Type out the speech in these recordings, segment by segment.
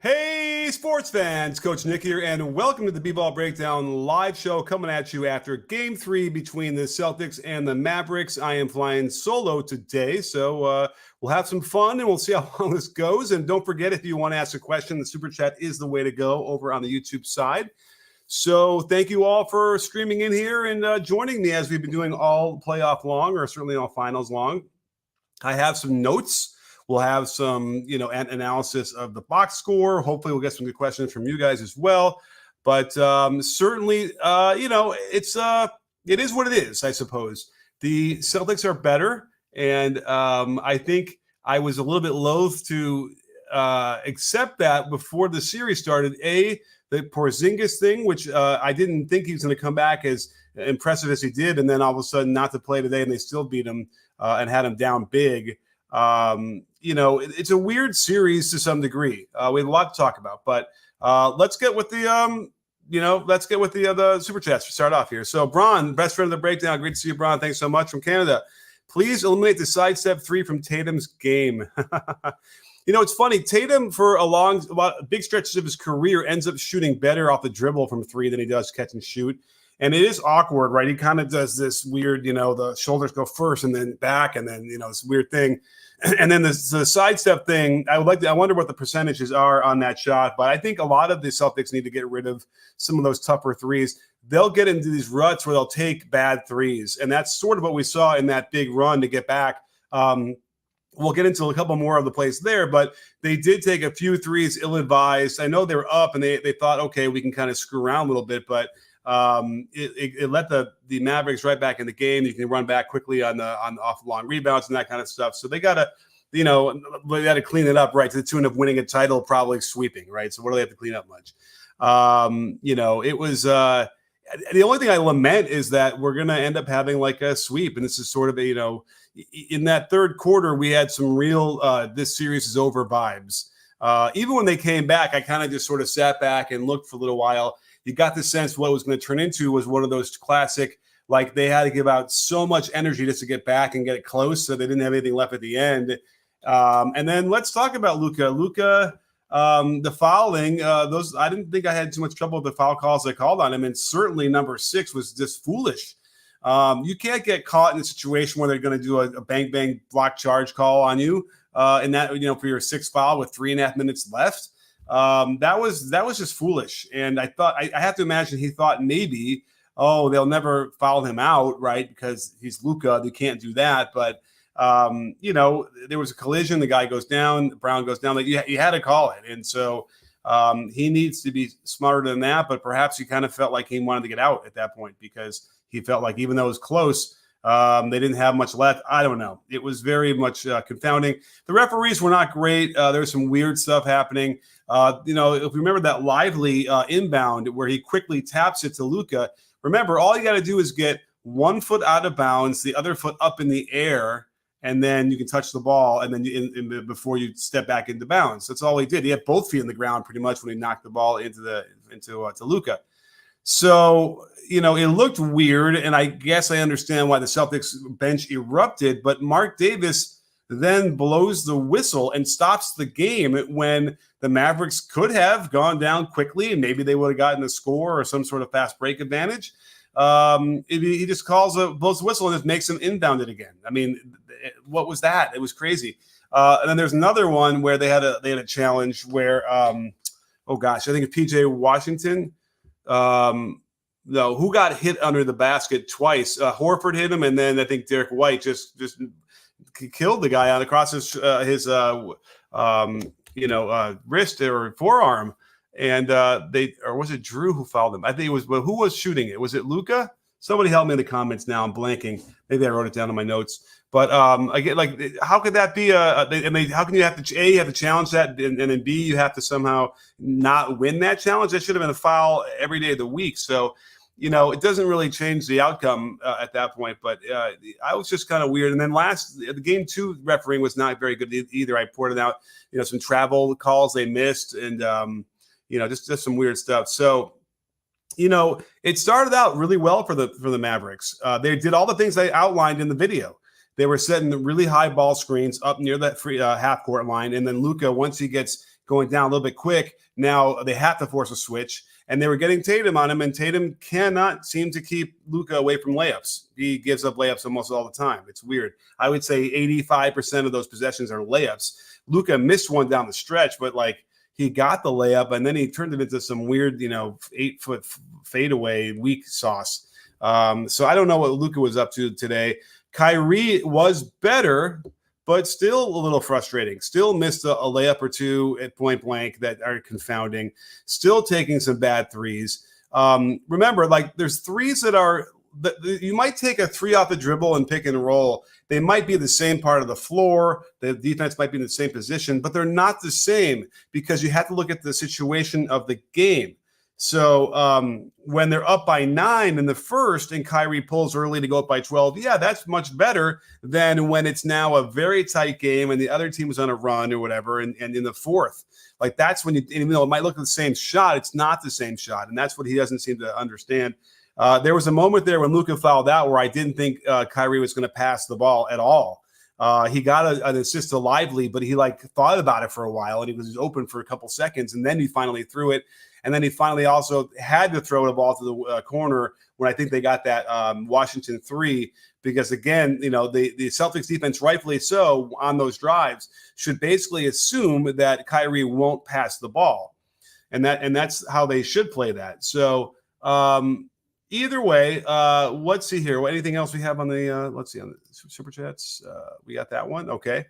Hey, sports fans, Coach Nick here, and welcome to the B-Ball Breakdown live show coming at you after Game 3 between the Celtics and the Mavericks. I am flying solo today, so we'll have some fun, and we'll see how long this goes. And don't forget, if you want to ask a question, the Super Chat is the way to go over on the YouTube side. So thank you all for streaming in here and joining me as we've been doing all playoff long, or certainly all finals long. I have some notes. We'll have some, analysis of the box score. Hopefully, we'll get some good questions from you guys as well. But certainly, it is what it is, I suppose. The Celtics are better, and I think I was a little bit loath to accept that before the series started. The Porzingis thing, which I didn't think he was going to come back as impressive as he did, and then all of a sudden not to play today, and they still beat him and had him down big. It's a weird series to some degree. We have a lot to talk about, but let's get with the super chats to start off here. So Bron, best friend of the breakdown. Great to see you, Bron. Thanks so much from Canada. Please eliminate the sidestep three from Tatum's game. It's funny. Tatum, for big stretches of his career, ends up shooting better off the dribble from three than he does catch and shoot. And it is awkward, right? He kind of does this weird, the shoulders go first and then back, and then, this weird thing. And then the sidestep thing, I wonder what the percentages are on that shot. But I think a lot of the Celtics need to get rid of some of those tougher threes. They'll get into these ruts where they'll take bad threes. And that's sort of what we saw in that big run to get back. We'll get into a couple more of the plays there, but they did take a few threes ill-advised. I know they were up and they thought, okay, we can kind of screw around a little bit, but it let the Mavericks right back in the game. You can run back quickly on off long rebounds and that kind of stuff. So they got to clean it up, right, to the tune of winning a title, probably sweeping, right? So what do they have to clean up much? It was the only thing I lament is that we're going to end up having like a sweep. And this is sort of in that third quarter, we had some real this series is over vibes. Even when they came back, I kind of just sort of sat back and looked for a little while. You got the sense what it was going to turn into was one of those classic, like they had to give out so much energy just to get back and get it close, so they didn't have anything left at the end. And then let's talk about Luka. The fouling, I didn't think I had too much trouble with the foul calls they called on him, and certainly number 6 was just foolish. You can't get caught in a situation where they're going to do a bang block charge call on you, and that for your 6th foul with 3.5 minutes left. That was just foolish. And I thought I have to imagine he thought maybe, they'll never foul him out, right? Because he's Luka, they can't do that. But there was a collision, the guy goes down, Brown goes down. Like you had to call it. And so he needs to be smarter than that, but perhaps he kind of felt like he wanted to get out at that point because he felt like even though it was close, they didn't have much left. I don't know. It was very much confounding. The referees were not great. There was some weird stuff happening. If you remember that Lively inbound where he quickly taps it to Luka, remember, all you got to do is get one foot out of bounds, the other foot up in the air, and then you can touch the ball, and then before you step back into bounds. That's all he did. He had both feet in the ground pretty much when he knocked the ball into Luka. So, it looked weird, and I guess I understand why the Celtics bench erupted, but Mark Davis then blows the whistle and stops the game when the Mavericks could have gone down quickly, and maybe they would have gotten a score or some sort of fast break advantage. He just blows the whistle and just makes them inbound it again. I mean, what was that? It was crazy. And then there's another one where they had a challenge where, I think it's PJ Washington. Who got hit under the basket twice? Horford hit him, and then I think Derek White just killed the guy across his wrist or forearm. And or was it Drew who fouled him? I think it was. But who was shooting it? Was it Luka? Somebody help me in the comments now. I'm blanking. Maybe I wrote it down in my notes. But again, like, how could that be? How can you have to you have to challenge that, and then B, you have to somehow not win that challenge? That should have been a foul every day of the week. So, it doesn't really change the outcome at that point. But I was just kind of weird. And then the game 2 refereeing was not very good either. I pointed out, some travel calls they missed, and just some weird stuff. So, it started out really well for the Mavericks. They did all the things they outlined in the video. They were setting really high ball screens up near that free half court line, and then Luka, once he gets going down a little bit quick. Now they have to force a switch, and they were getting Tatum on him, and Tatum cannot seem to keep Luka away from layups. He gives up layups almost all the time. It's weird. I would say 85% of those possessions are layups. Luka missed one down the stretch, but like he got the layup, and then he turned it into some weird, 8-foot fadeaway weak sauce. So I don't know what Luka was up to today. Kyrie was better, but still a little frustrating. Still missed a layup or two at point blank that are confounding. Still taking some bad threes. Remember, like there's threes that are you might take a three off the dribble and pick and roll. They might be the same part of the floor. The defense might be in the same position, but they're not the same because you have to look at the situation of the game. So when they're up by 9 in the first and Kyrie pulls early to go up by 12, yeah, that's much better than when it's now a very tight game and the other team is on a run or whatever. And in the fourth, like that's when even though it might look like the same shot, it's not the same shot. And that's what he doesn't seem to understand. There was a moment there when Luka fouled out where I didn't think Kyrie was going to pass the ball at all. He got an assist to Lively, but he thought about it for a while and he was open for a couple seconds and then he finally threw it. And then he finally also had to throw the ball to the corner when I think they got that Washington 3, because again, the Celtics defense, rightfully so, on those drives should basically assume that Kyrie won't pass the ball, and that's how they should play that. So either way, let's see here. Anything else we have on the let's see on the super chats? We got that one. Okay.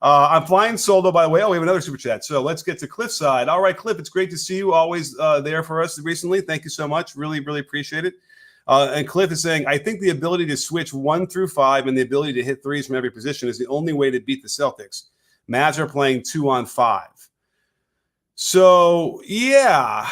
I'm flying solo, by the way. Oh, we have another super chat. So let's get to Cliffside. All right, Cliff, it's great to see you. Always there for us recently. Thank you so much. Really, really appreciate it. And Cliff is saying, I think the ability to switch 1 through 5 and the ability to hit threes from every position is the only way to beat the Celtics. Mavs are playing 2-on-5. So yeah.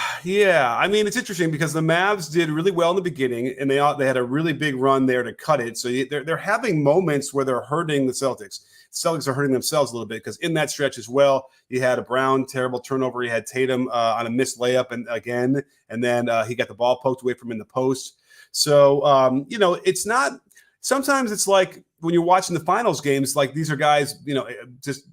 I mean, it's interesting because the Mavs did really well in the beginning, and they had a really big run there to cut it. So they're having moments where they're hurting the Celtics. Celtics are hurting themselves a little bit because in that stretch as well, you had a Brown terrible turnover. You had Tatum on a missed layup and then he got the ball poked away from him in the post. So it's not. Sometimes it's like when you're watching the finals games, like these are guys, just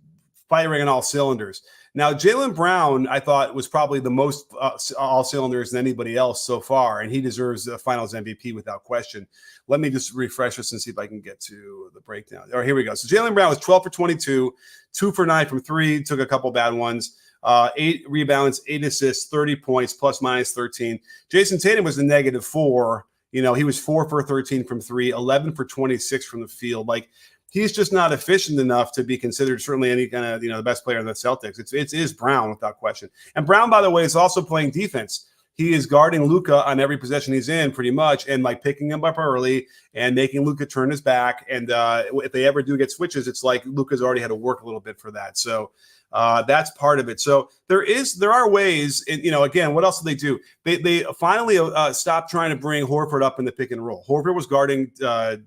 firing on all cylinders. Now, Jaylen Brown, I thought, was probably the most all cylinders than anybody else so far, and he deserves the Finals MVP without question. Let me just refresh this and see if I can get to the breakdown. All right, here we go. So Jaylen Brown was 12 for 22, 2 for 9 from 3, took a couple bad ones, 8 rebounds, 8 assists, 30 points, plus minus 13. Jason Tatum was a -4. He was 4 for 13 from 3, 11 for 26 from the field. Like, he's just not efficient enough to be considered certainly any kind of, the best player in the Celtics. It is Brown without question. And Brown, by the way, is also playing defense. He is guarding Luka on every possession he's in pretty much and picking him up early and making Luka turn his back. And if they ever do get switches, it's like Luka's already had to work a little bit for that. So that's part of it. So there are ways, and again, what else did they do? They finally stopped trying to bring Horford up in the pick and roll. Horford was guarding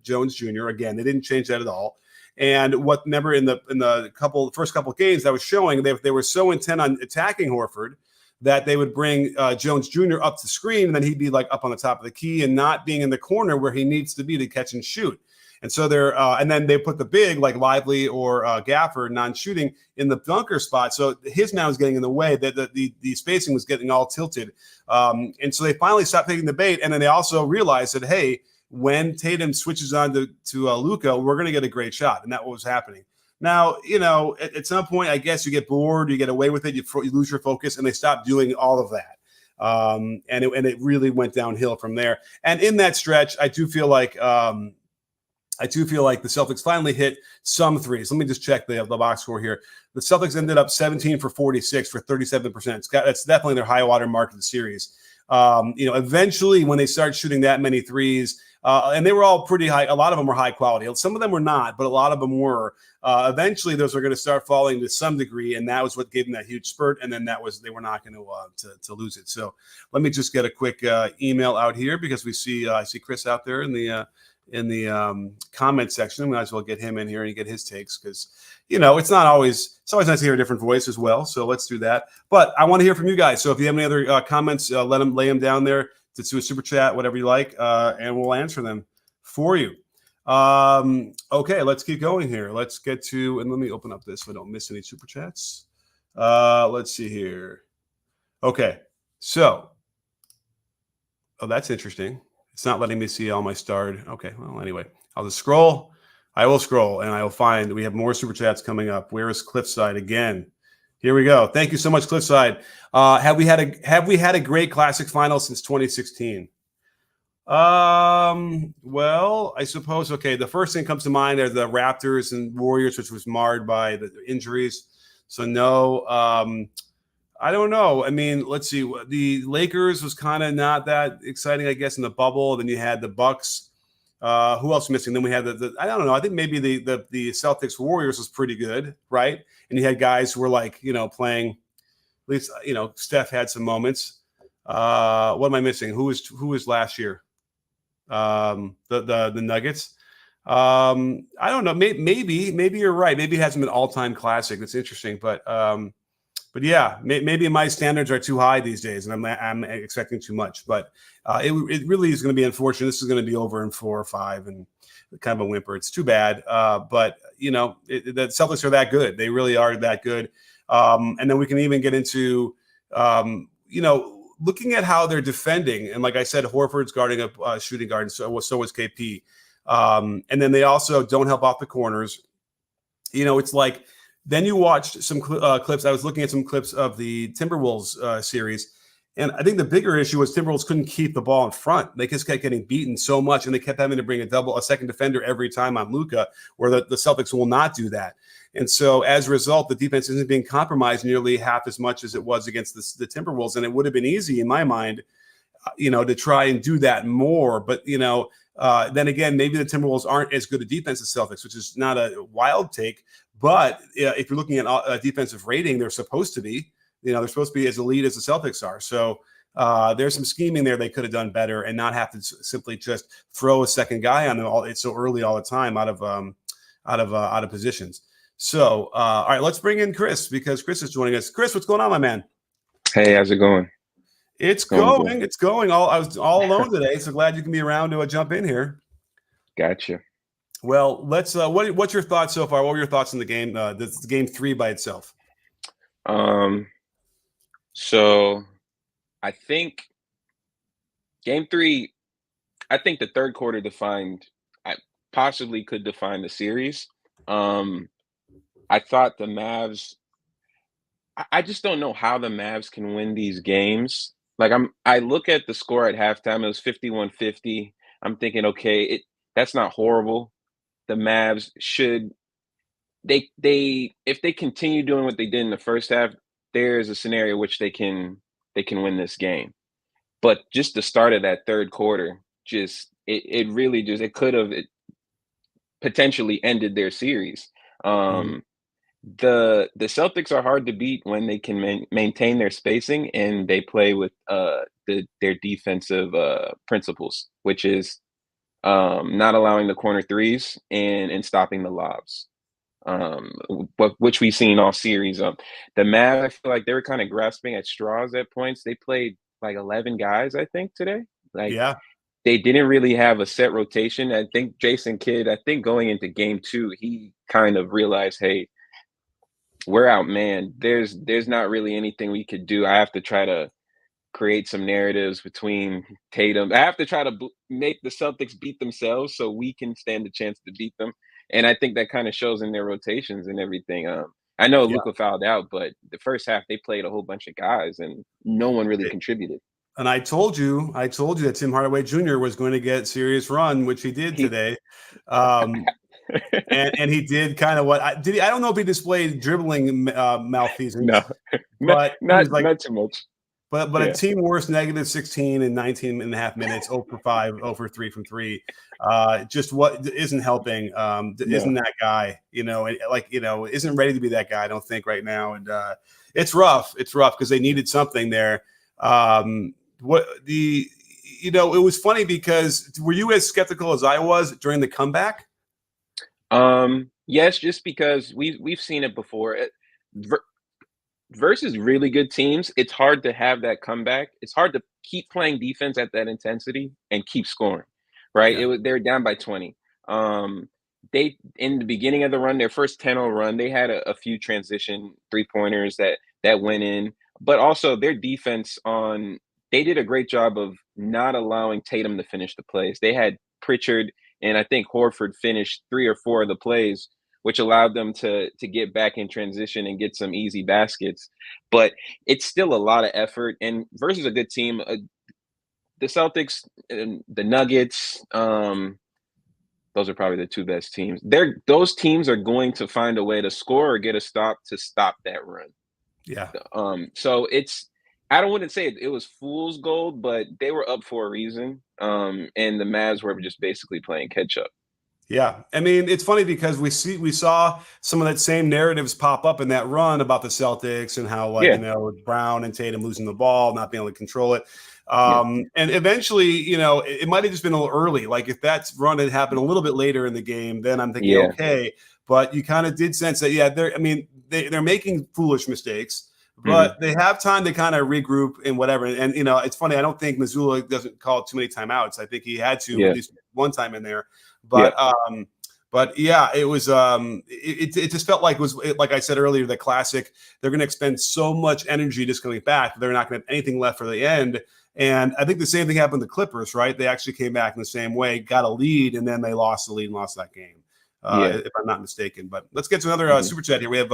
Jones Jr. Again, they didn't change that at all. And remember in the first couple of games that was showing they were so intent on attacking Horford that they would bring Jones Jr. up the screen, and then he'd be up on the top of the key and not being in the corner where he needs to be to catch and shoot. And so and then they put the big like Lively or Gafford non-shooting in the dunker spot. So his man was getting in the way. That the spacing was getting all tilted. And so they finally stopped taking the bait. And then they also realized that, hey, when Tatum switches on to Luka, we're going to get a great shot. And that's what was happening. Now, at some point, I guess you get bored, you get away with it, you lose your focus, and they stop doing all of that. And it really went downhill from there. And in that stretch, I do feel like the Celtics finally hit some threes. Let me just check the box score here. The Celtics ended up 17 for 46 for 37%. That's definitely their high water mark of the series. Eventually when they start shooting that many threes, and they were all pretty high. A lot of them were high quality. Some of them were not, but a lot of them were. Eventually, those were going to start falling to some degree, and that was what gave them that huge spurt. And then they were not going to lose it. So let me just get a quick email out here because I see Chris out there in the comment section. We might as well get him in here and get his takes because it's always nice to hear a different voice as well. So let's do that. But I want to hear from you guys. So if you have any other comments, lay them down there. To a super chat, whatever you like, and we'll answer them for you. Okay, let's keep going here. Let's get to, and let me open up this so I don't miss any super chats. Let's see here. Okay, so that's interesting. It's not letting me see all my starred. Okay, well, anyway, I'll just scroll. I will scroll, and I will find we have more super chats coming up. Where is Cliffside again? Here we go. Thank you so much, Cliffside. Have we had a great Classic final since 2016? Well, I suppose. Okay, the first thing comes to mind are the Raptors and Warriors, which was marred by the injuries. So no. I don't know. I mean, let's see. The Lakers was kind of not that exciting, I guess, in the bubble. Then you had the Bucks. Who else missing? Then we had the I don't know. I think maybe the Celtics Warriors was pretty good, right? And you had guys who were like, playing. At least Steph had some moments. What am I missing? Who was last year? The Nuggets. I don't know. Maybe you're right. Maybe it hasn't been all-time classic. That's interesting, but yeah, maybe my standards are too high these days, and I'm expecting too much. But it really is going to be unfortunate. This is going to be over in 4 or 5, and kind of a whimper. It's too bad. But the Celtics are that good. They really are that good. And then we can even get into looking at how they're defending. And like I said, Horford's guarding a shooting guard, and so was KP. And then they also don't help off the corners. It's like. Then you watched some clips. I was looking at some clips of the Timberwolves series, and I think the bigger issue was Timberwolves couldn't keep the ball in front. They just kept getting beaten so much, and they kept having to bring a second defender every time on Luka, where the Celtics will not do that. And so as a result, the defense isn't being compromised nearly half as much as it was against the Timberwolves. And it would have been easy in my mind, to try and do that more. But, then again, maybe the Timberwolves aren't as good a defense as Celtics, which is not a wild take. But if you're looking at a defensive rating, they're supposed to be. They're supposed to be as elite as the Celtics are. So there's some scheming there they could have done better and not have to simply just throw a second guy on them. It's so early all the time out of positions. So all right, let's bring in Chris, because Chris is joining us. Chris, what's going on, my man? Hey, how's it going? It's going. It's going. I was all alone today, so glad you can be around to jump in here. Gotcha. Well, let's. What's your thoughts so far? What were your thoughts in the game? This game 3 by itself. So I think game 3. I think the third quarter possibly could define the series. I thought the Mavs. I just don't know how the Mavs can win these games. Like I look at the score at halftime. It was 51-50. I'm thinking, okay, that's not horrible. The Mavs should if they continue doing what they did in the first half, there's a scenario which they can win this game. But just the start of that third quarter, it really could have potentially ended their series. The Celtics are hard to beat when they can maintain their spacing and they play with their defensive principles, which is not allowing the corner threes and stopping the lobs, which we've seen all series. The Mavs, I feel like they were kind of grasping at straws at points. They played like 11 guys, I think, today. They didn't really have a set rotation. I think Jason Kidd, going into game 2, he kind of realized, hey, we're out, man. There's not really anything we could do. I have to try to create some narratives between Tatum. I have to try to make the Celtics beat themselves so we can stand a chance to beat them. And I think that kind of shows in their rotations and everything. I know Luka fouled out, but the first half they played a whole bunch of guys and no one really contributed. And I told you that Tim Hardaway Jr. was going to get serious run, which he did today. And he did kind of what did he? I don't know if he displayed dribbling malfeasance. No, but not too much. But a team worst -16 in 19 and a half minutes, 0 for 5, 0 for 3 from 3. Just what isn't helping. Isn't that guy, isn't ready to be that guy, I don't think, right now. And it's rough. It's rough because they needed something there. It was funny because were you as skeptical as I was during the comeback? Yes, just because we've seen it before. Versus really good teams, it's hard to have that comeback. It's hard to keep playing defense at that intensity and keep scoring, right? Yeah. They're down by 20. they in the beginning of the run, their first 10-0 run, they had a few transition three-pointers that went in, but also their defense on they did a great job of not allowing Tatum to finish the plays. They had Pritchard and I think Horford finished 3 or 4 of the plays, which allowed them to get back in transition and get some easy baskets. But it's still a lot of effort, and versus a good team, the Celtics and the Nuggets, those are probably the two best teams. Those teams are going to find a way to score or get a stop to stop that run. Yeah. So I don't wouldn't say it was fool's gold, but they were up for a reason. And the Mavs were just basically playing catch up. Yeah. I mean, it's funny because we saw some of that same narratives pop up in that run about the Celtics and how, like, Yeah. you know, Brown and Tatum losing the ball, not being able to control it. Yeah. And eventually, you know, it might have just been a little early. Like if that run had happened a little bit later in the game, then I'm thinking, Yeah. okay. But you kind of did sense that, yeah, they're making foolish mistakes, Mm-hmm. but they have time to kind of regroup and whatever. And, you know, it's funny. I don't think Missoula doesn't call too many timeouts. I think he had to Yeah. at least one time in there. But yeah, it was it just felt like like I said earlier, the classic. They're going to expend so much energy just coming back. They're not going to have anything left for the end. And I think the same thing happened to the Clippers, right? They actually came back in the same way, got a lead, and then they lost the lead and lost that game, if I'm not mistaken. But let's get to another super chat here. We have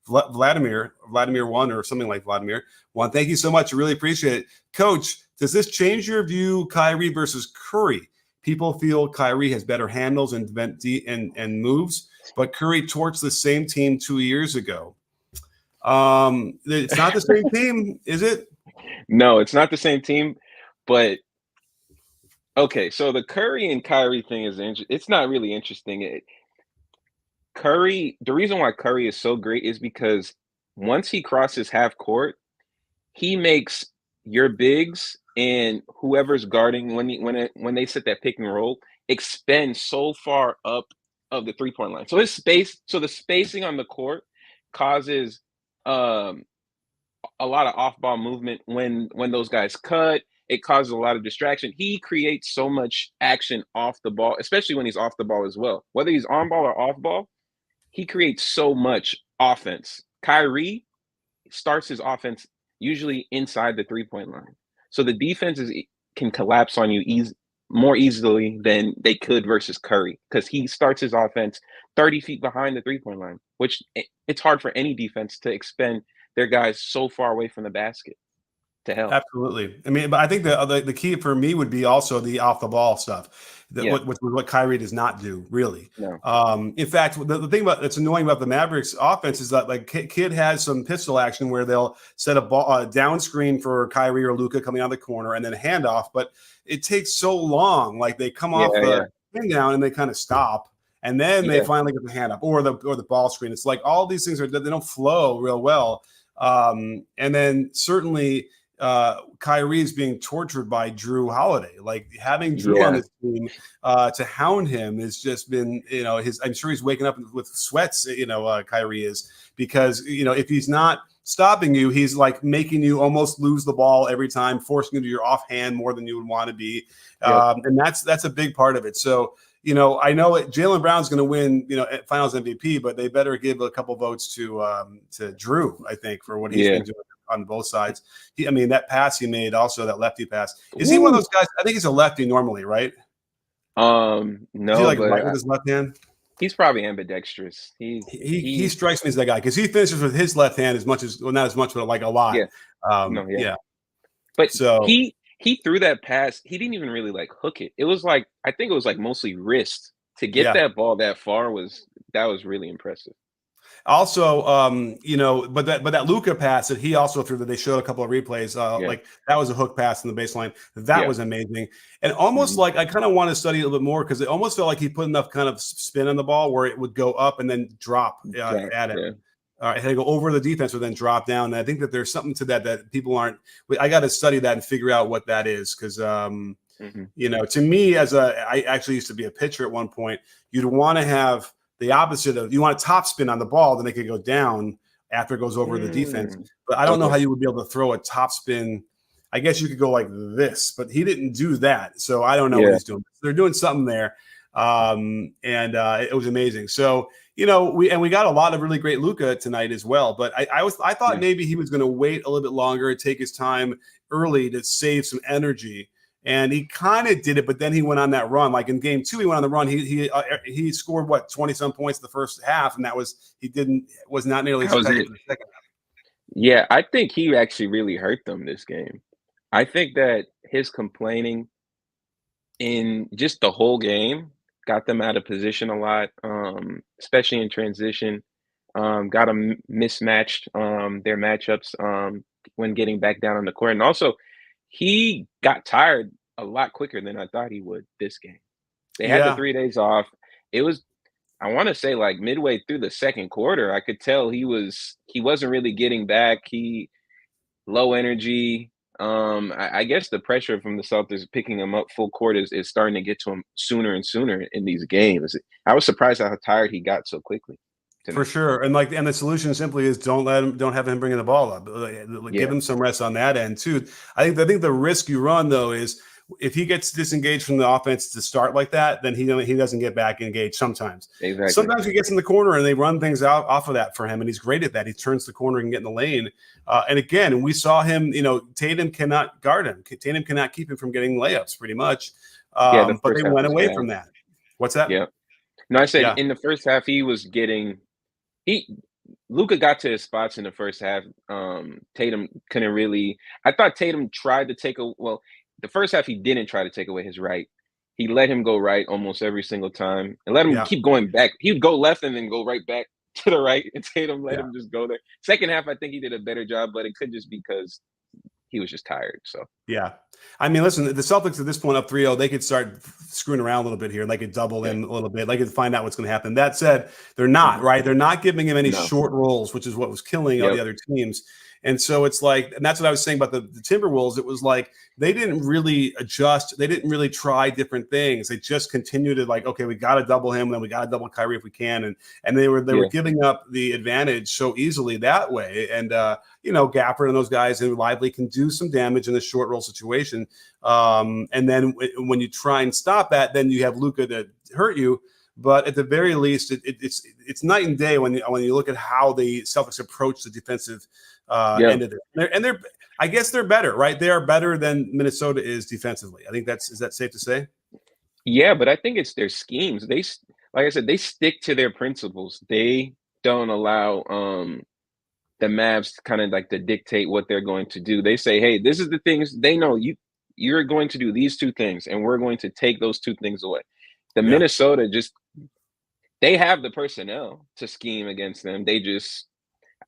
Vladimir 1 or something like Vladimir 1. Thank you so much. I really appreciate it. Coach, does this change your view, Kyrie versus Curry? People feel Kyrie has better handles and moves, but Curry torched the same team 2 years ago. It's not the same team, is it? No, it's not the same team, but okay. So the Curry and Kyrie thing it's not really interesting. The reason why Curry is so great is because once he crosses half court, he makes your bigs and whoever's guarding when they set that pick and roll expend so far up of the 3-point line. So the spacing on the court causes a lot of off-ball movement when those guys cut. It causes a lot of distraction. He creates so much action off the ball, especially when he's off the ball as well. Whether he's on ball or off ball, he creates so much offense. Kyrie starts his offense usually inside the 3-point line. So the defenses can collapse on you more easily than they could versus Curry because he starts his offense 30 feet behind the 3-point line, which it's hard for any defense to expend their guys so far away from the basket to help. Absolutely. I mean, but I think the key for me would be also the off the ball stuff. What Kyrie does not do, really. No. In fact, the thing that's annoying about the Mavericks offense is that like Kid has some pistol action where they'll set a down screen for Kyrie or Luka coming out of the corner and then a handoff, but it takes so long. Like they come off the pin down and they kind of stop. And then they finally get the hand up or the ball screen. It's like all these things they don't flow real well. And then certainly Kyrie is being tortured by Drew Holiday. Like having Drew on his team to hound him has just been, you know, I'm sure he's waking up with sweats, you know, Kyrie is, because, you know, if he's not stopping you, he's like making you almost lose the ball every time, forcing you to your offhand more than you would want to be. And that's a big part of it. So, you know, I know Jaylen Brown's going to win, you know, Finals MVP, but they better give a couple votes to Drew, I think, for what he's been doing on both sides. I mean, that pass he made, also that lefty pass. Is he one of those guys? I think he's a lefty normally, right? No, is he like right with his left hand? He's probably ambidextrous. He strikes me as that guy because he finishes with his left hand as much as not as much, but like a lot. But so he threw that pass. He didn't even really like hook it. It was like I think it was like mostly wrist to get that ball that far was really impressive. Also, you know, but that Luka pass that he also threw that they showed a couple of replays, like that was a hook pass in the baseline. That was amazing. And almost like I kind of want to study a little bit more because it almost felt like he put enough kind of spin on the ball where it would go up and then drop at him. All right, had to go over the defense or then drop down. And I think that there's something to that people aren't. I got to study that and figure out what that is because, you know, to me, I actually used to be a pitcher at one point. You'd want to have the opposite of you want a top spin on the ball, then it could go down after it goes over the defense. But I don't know how you would be able to throw a top spin. I guess you could go like this, but he didn't do that. So I don't know what he's doing. They're doing something there. and it was amazing. So we got a lot of really great Luka tonight as well. But I thought maybe he was going to wait a little bit longer and take his time early to save some energy. And he kind of did it, but then he went on that run. Like in game 2, he went on the run. He scored 20-some points in the first half, and was not nearly as effective in the second half. Yeah, I think he actually really hurt them this game. I think that his complaining in just the whole game got them out of position a lot, especially in transition. Got them mismatched their matchups when getting back down on the court, and also he got tired a lot quicker than I thought he would this game. They had the 3 days off. It was, I want to say, like midway through the second quarter, I could tell he wasn't really getting back. He low energy. I guess the pressure from the Celtics picking him up full court is starting to get to him sooner and sooner in these games. I was surprised how tired he got so quickly tonight. For sure. And the solution simply is don't have him bringing the ball up. Give him some rest on that end too. I think the risk you run though is if he gets disengaged from the offense to start like that, then he doesn't get back engaged sometimes. Exactly. Sometimes he gets in the corner and they run things out off of that for him, and he's great at that. He turns the corner and get in the lane. And again, we saw him, Tatum cannot guard him. Tatum cannot keep him from getting layups pretty much. But they went away from that. What's that? Yeah. No, I said in the first half he was getting Luka got to his spots in the first half. Tatum couldn't really. I thought Tatum tried to the first half he didn't try to take away his right. He let him go right almost every single time and let him keep going back. He would go left and then go right back to the right, and Tatum let him just go there. Second half, I think he did a better job, but it could just be because he was just tired. So I mean, listen, the Celtics at this point up 3-0, they could start screwing around a little bit here. They could double in a little bit. They could find out what's going to happen. That said, they're not, right? They're not giving him any short rolls, which is what was killing all the other teams. And so it's like, and that's what I was saying about the Timberwolves. It was like they didn't really adjust. They didn't really try different things. They just continued to like, okay, we got to double him, and then we got to double Kyrie if we can. And they were giving up the advantage so easily that way. And Gapper and those guys and Lively can do some damage in the short roll situation. And then when you try and stop that, then you have Luka to hurt you. But at the very least, it's night and day when you look at how the Celtics approach the defensive end of it. And I guess they're better, right? They are better than Minnesota is defensively. I think is that safe to say? Yeah, but I think it's their schemes. Like I said, they stick to their principles. They don't allow the Mavs kind of like to dictate what they're going to do. They say, hey, this is the things they know you're going to do these two things, and we're going to take those two things away. Minnesota they have the personnel to scheme against them.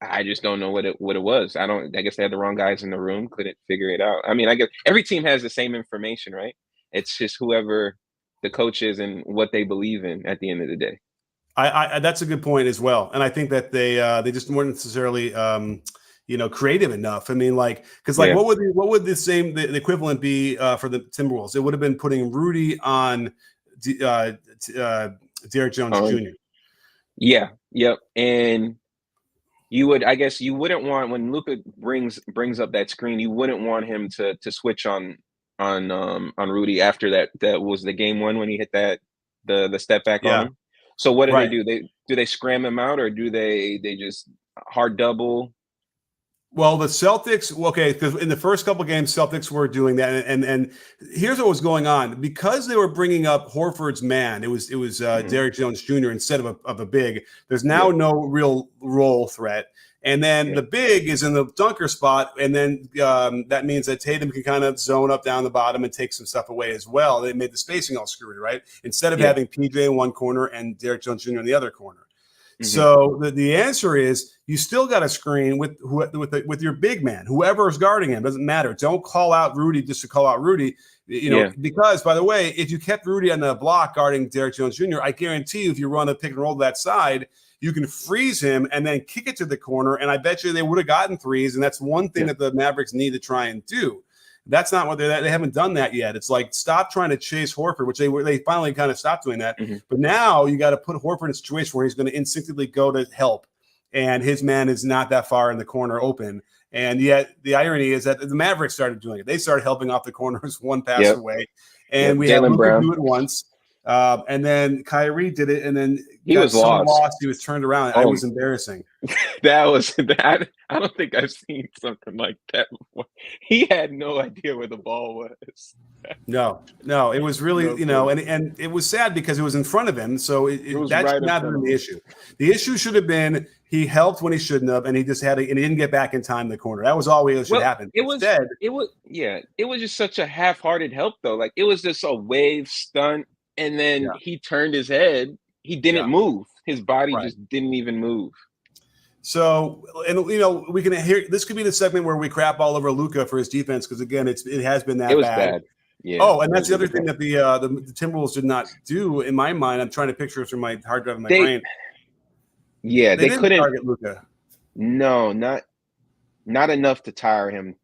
I just don't know what it was. I guess they had the wrong guys in the room, couldn't figure it out. I mean, I guess every team has the same information, right? It's just whoever the coach is and what they believe in at the end of the day. That's a good point as well. And I think that they just weren't necessarily creative enough. I mean, because what would the equivalent be for the Timberwolves? It would have been putting Rudy on Derek Jones Jr. Yeah. Yep. And you wouldn't want, when Luka brings up that screen, you wouldn't want him to switch on Rudy after that was the game one when he hit the step back on him. So what do they do? Do they scram him out, or do they just hard double? Well, the Celtics, because in the first couple of games, Celtics were doing that, and here's what was going on. Because they were bringing up Horford's man, it was Derek Jones Jr. instead of a big. There's now no real role threat, and then the big is in the dunker spot, and then that means that Tatum can kind of zone up down the bottom and take some stuff away as well. They made the spacing all screwy, right? Instead of having PJ in one corner and Derek Jones Jr. in the other corner. So the answer is you still got to screen with your big man, whoever is guarding him. Doesn't matter. Don't call out Rudy just to call out Rudy, because by the way, if you kept Rudy on the block guarding Derek Jones Jr., I guarantee you, if you run a pick and roll to that side, you can freeze him and then kick it to the corner. And I bet you they would have gotten threes. And that's one thing that the Mavericks need to try and do. That's not what they haven't done that yet. It's like, stop trying to chase Horford, which they finally kind of stopped doing that. But now you got to put Horford in a situation where he's going to instinctively go to help, and his man is not that far in the corner open. And yet the irony is that the Mavericks started doing it. They started helping off the corners one pass away, and we had Luka do it once. And then Kyrie did it, and then He got was so lost. lost he was turned around. It was embarrassing. That was that. I don't think I've seen something like that before. He had no idea where the ball was. No, it was really, No clue. and it was sad because it was in front of him. So It was that right should in not have front been of the him. issue. The issue should have been he helped when he shouldn't have, and he just and he didn't get back in time in the corner. That was all we should Well, happen. it was Instead, it was yeah, it was just such a half-hearted help though. Like it was just a wave stunt, and then yeah, he turned his head. He yeah, didn't move. His body right. just didn't even move. So, and we can hear this could be the segment where we crap all over Luka for his defense because again, it has been It that was bad. bad. Yeah. Oh, and It that's was the other really thing bad. that the Timberwolves did not do in my mind. I'm trying to picture it through my hard drive in my They brain. yeah, They they didn't couldn't. target Luka. No, not enough to tire him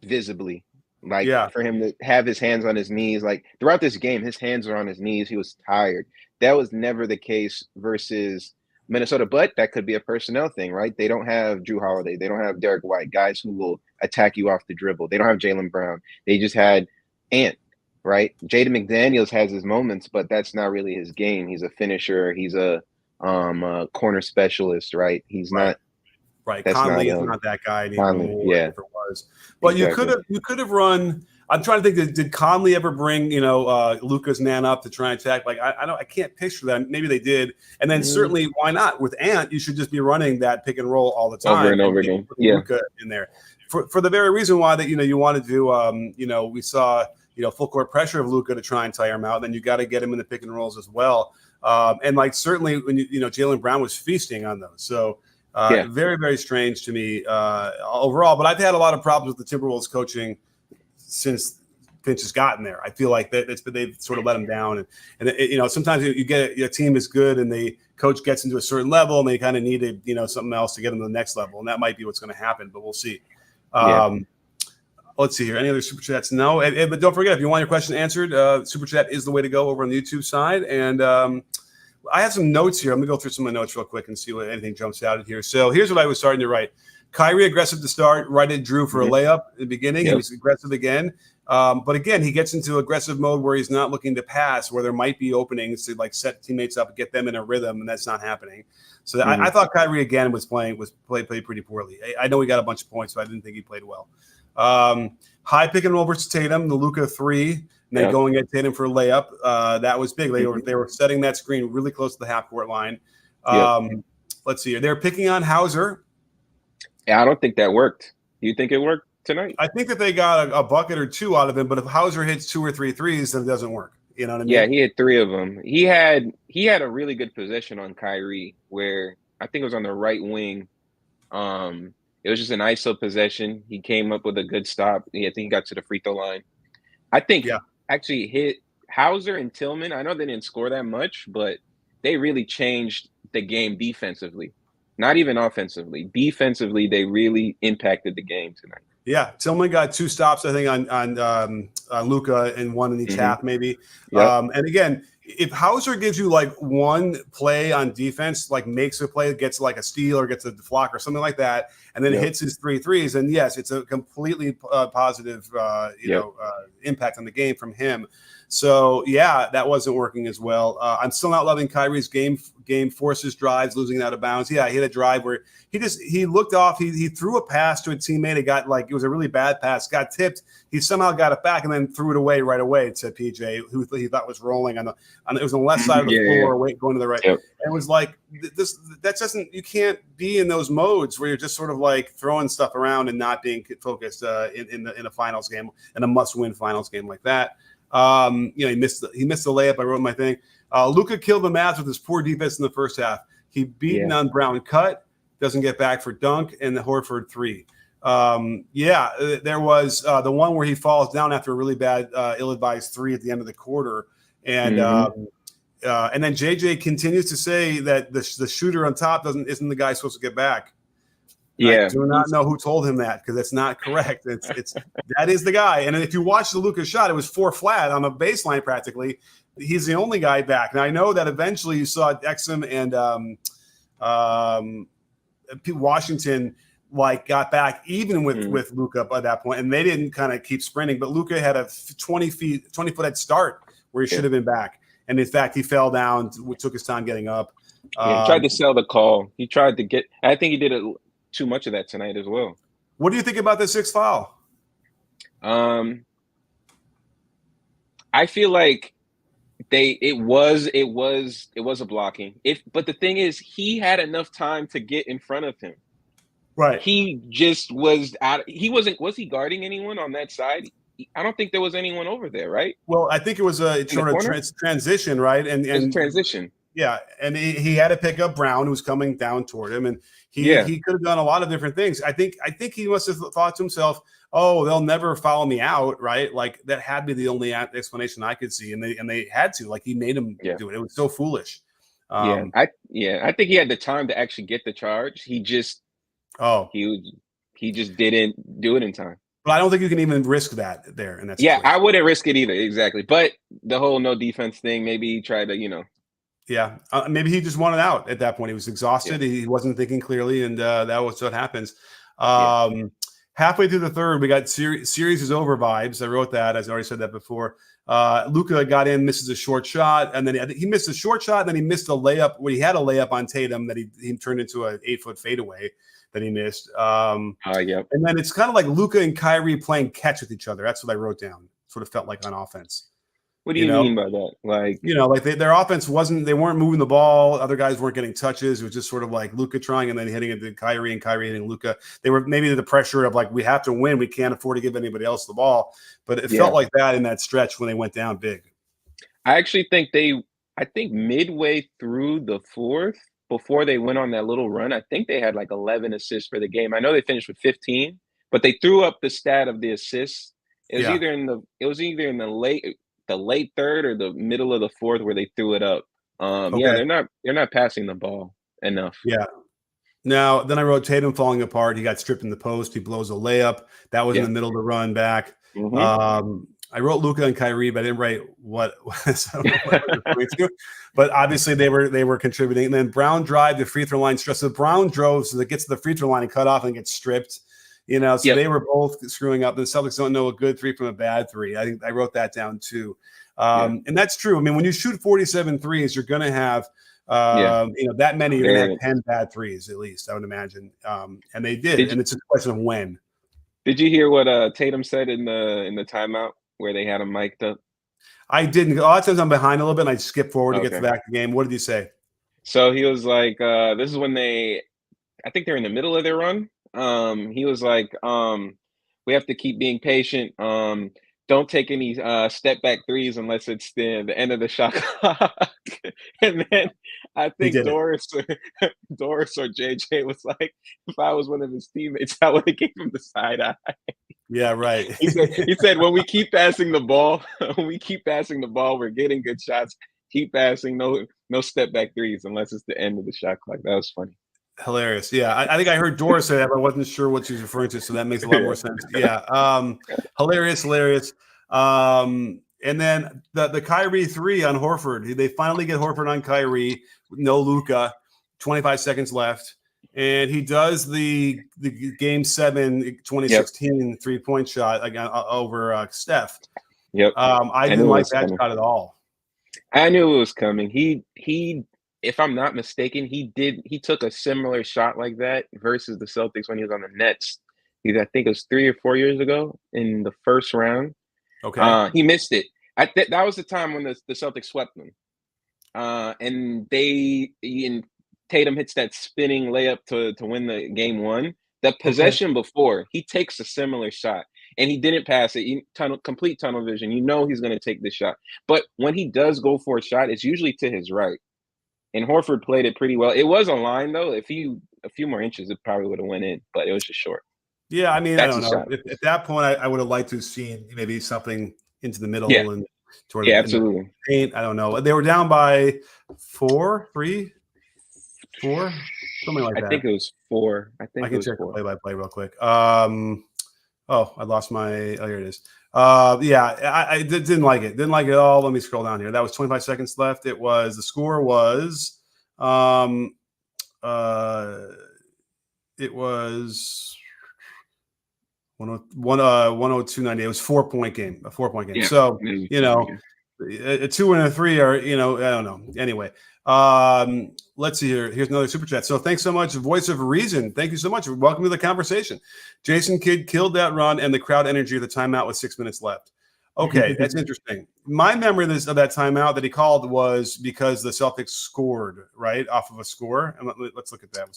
visibly. Like Yeah, for him to have his hands on his knees. Like throughout this game, his hands are on his knees. He was tired. That was never the case versus Minnesota. But that could be a personnel thing, right? They don't have Drew Holiday. They don't have Derek White, guys who will attack you off the dribble. They don't have Jaylen Brown. They just had Ant, right? Jaden McDaniels has his moments, but that's not really his game. He's a finisher. He's a corner specialist, right? He's right. not. Right, That's Conley not is not that guy Conley. anymore. Yeah, If it was, but exactly. you could have run. I'm trying to think. Did Conley ever bring Luka's man up to try and attack? Like I can't picture that. Maybe they did. And then certainly why not with Ant? You should just be running that pick and roll all the time Over and over again. put Yeah, Luka in there for the very reason why that you wanted to we saw full court pressure of Luka to try and tire him out. Then you got to get him in the pick and rolls as well. And like certainly when Jaylen Brown was feasting on those. So. yeah, Very, very strange to me overall. But I've had a lot of problems with the Timberwolves coaching since Finch has gotten there. I feel like they've sort of let him down. And sometimes you get a team is good and the coach gets into a certain level and they kind of needed, something else to get them to the next level. And that might be what's going to happen, but we'll see. yeah. Let's see here. Any other super chats? No. But don't forget, if you want your question answered, super chat is the way to go over on the YouTube side. And I have some notes here. I'm going to go through some of my notes real quick and see what anything jumps out of here. So here's what I was starting to write. Kyrie aggressive to start, right at Drew for a layup at the beginning. Yep. He was aggressive again. But again, he gets into aggressive mode where he's not looking to pass, where there might be openings to like set teammates up and get them in a rhythm, and that's not happening. So I thought Kyrie again played pretty poorly. I know he got a bunch of points, but I didn't think he played well. High pick and roll versus Tatum, the Luka 3. And then going at Tatum for a layup, that was big. They were setting that screen really close to the half court line. Let's see. They're picking on Hauser. Yeah, I don't think that worked. Do you think it worked tonight? I think that they got a bucket or two out of him, but if Hauser hits 2 or 3 threes, then it doesn't work. You know what I mean? Yeah, he had 3 of them. He had a really good position on Kyrie, where I think it was on the right wing. It was just an ISO possession. He came up with a good stop. I think he got to the free throw line. I think actually hit Hauser and Tillman. I know they didn't score that much, but they really changed the game defensively. Not even offensively. Defensively, they really impacted the game tonight. Yeah, Tillman got 2 stops, I think, on Luka and 1 in each half, maybe. Yep. And again, if Hauser gives you like 1 play on defense, like makes a play, gets like a steal or gets a block or something like that, and then hits his 3 threes, then yes, it's a completely positive, impact on the game from him. So yeah, that wasn't working as well. I'm still not loving Kyrie's game forces drives, losing out of bounds. Yeah, he had a drive where he looked off. He threw a pass to a teammate. It was a really bad pass. Got tipped. He somehow got it back and then threw it away right away to PJ, who he thought was rolling it was on the left side of the floor, going to the right. Yep. And it was like you can't be in those modes where you're just sort of like throwing stuff around and not being focused in a finals game, in a must-win finals game like that. He missed the layup. I wrote my thing. Luka killed the Mavs with his poor defense in the first half. He beaten on Brown cut, doesn't get back for dunk, and the Horford 3. There was the one where he falls down after a really bad ill-advised 3 at the end of the quarter, and then JJ continues to say that the shooter on top isn't the guy supposed to get back. I do not know who told him that because it's not correct. It's that is the guy. And if you watch the Luka shot, it was 4 flat on the baseline practically. He's the only guy back. Now I know that eventually you saw Exum and Washington got back even with Luka at that point, and they didn't kind of keep sprinting. But Luka had a 20-foot head start where he should have been back. And in fact, he fell down, took his time getting up. Yeah, he tried to sell the call. He tried to get. I think he did too much of that tonight as well. What do you think about the 6th foul? I feel like it was a blocking. But the thing is, he had enough time to get in front of him. Right. He just was out. He wasn't. Was he guarding anyone on that side? I don't think there was anyone over there, right? Well, I think it was a sort of transition, right? And transition. Yeah, and he had to pick up Brown, who's coming down toward him, and he could have done a lot of different things. I think he must have thought to himself, "Oh, they'll never foul me out," right? Like that had to be the only explanation I could see, and they had to. Like he made him do it. It was so foolish. I think he had the time to actually get the charge. He just he just didn't do it in time. But I don't think you can even risk that there in that situation. Yeah, I wouldn't risk it either. Exactly. But the whole no defense thing, maybe he tried to, Yeah, maybe he just wanted out at that point. He was exhausted. Yeah. He wasn't thinking clearly, and that was what happens. Halfway through the third, we got series is over vibes. I wrote that. As I already said that before. Luka got in, misses a short shot, and then he missed a short shot, and then he missed a layup. Well, he had a layup on Tatum that he turned into an 8-foot fadeaway that he missed. And then it's kind of like Luka and Kyrie playing catch with each other. That's what I wrote down. Sort of felt like on offense. What do you mean by that? Like, their offense they weren't moving the ball. Other guys weren't getting touches. It was just sort of like Luka trying and then hitting it to Kyrie and Kyrie hitting Luka. They were maybe the pressure of like, we have to win. We can't afford to give anybody else the ball. But it felt like that in that stretch when they went down big. I actually think midway through the fourth, before they went on that little run, I think they had like 11 assists for the game. I know they finished with 15, but they threw up the stat of the assists. It was either in the late third or the middle of the fourth where they threw it up. They're not passing the ball enough. Yeah. Now, then I wrote Tatum falling apart. He got stripped in the post. He blows a layup. That was in the middle of the run back. Mm-hmm. I wrote Luka and Kyrie, but I didn't write what but obviously they were contributing. And then Brown drive the free throw line stress. So Brown drove so that gets to the free throw line and cut off and gets stripped. They were both screwing up. The Celtics don't know a good three from a bad three. I think I wrote that down too. And that's true. I mean, when you shoot 47 threes, you're going to have, that many, you're going to have 10 bad threes at least, I would imagine. And they did. And it's a question of when. Did you hear what Tatum said in the timeout where they had him mic'd up? I didn't. A lot of times I'm behind a little bit and I skip forward to get to the back of the game. What did he say? So he was like, this is when I think they're in the middle of their run. He was like, we have to keep being patient. Don't take any step back threes unless it's the end of the shot clock. And then I think Doris or JJ was like, if I was one of his teammates, I would have gave him the side eye. Yeah, right. He said when we keep passing the ball, we're getting good shots. Keep passing, no step back threes unless it's the end of the shot clock. That was funny. Hilarious. Yeah. I think I heard Doris say that, but I wasn't sure what she was referring to. So that makes a lot more sense. Yeah. Hilarious. And then the Kyrie 3 on Horford. They finally get Horford on Kyrie. No Luka. 25 seconds left. And he does the game 7 2016 3-point shot over Steph. Yep. I didn't like that shot at all. I knew it was coming. He if I'm not mistaken, he took a similar shot like that versus the Celtics when he was on the Nets. I think it was 3 or 4 years ago in the first round. Okay. He missed it. That was the time when the Celtics swept them. And Tatum hits that spinning layup to win the game 1. The possession before, he takes a similar shot. And he didn't pass it. Complete tunnel vision. You know he's going to take the shot. But when he does go for a shot, it's usually to his right. And Horford played it pretty well. It was a line, though. A few more inches, it probably would have went in. But it was just short. Yeah, I mean, I don't know. At that point, I would have liked to have seen maybe something into the middle and toward absolutely. Paint. I don't know. They were down by 4, 3, 4, something like that. I think it was 4. I can check 4. the play-by-play real quick. I lost my. Oh, here it is. I didn't like it. Didn't like it at all. Let me scroll down here. That was 25 seconds left. The score was, it was 102.98. It was a 4-point game. Yeah. So, A 2 and a 3 are, I don't know. Anyway, let's see here. Here's another super chat. So thanks so much, Voice of Reason. Thank you so much. Welcome to the conversation. Jason Kidd killed that run and the crowd energy of the timeout with 6 minutes left. Okay, that's interesting. My memory of that timeout that he called was because the Celtics scored, right, off of a score. And let's look at that.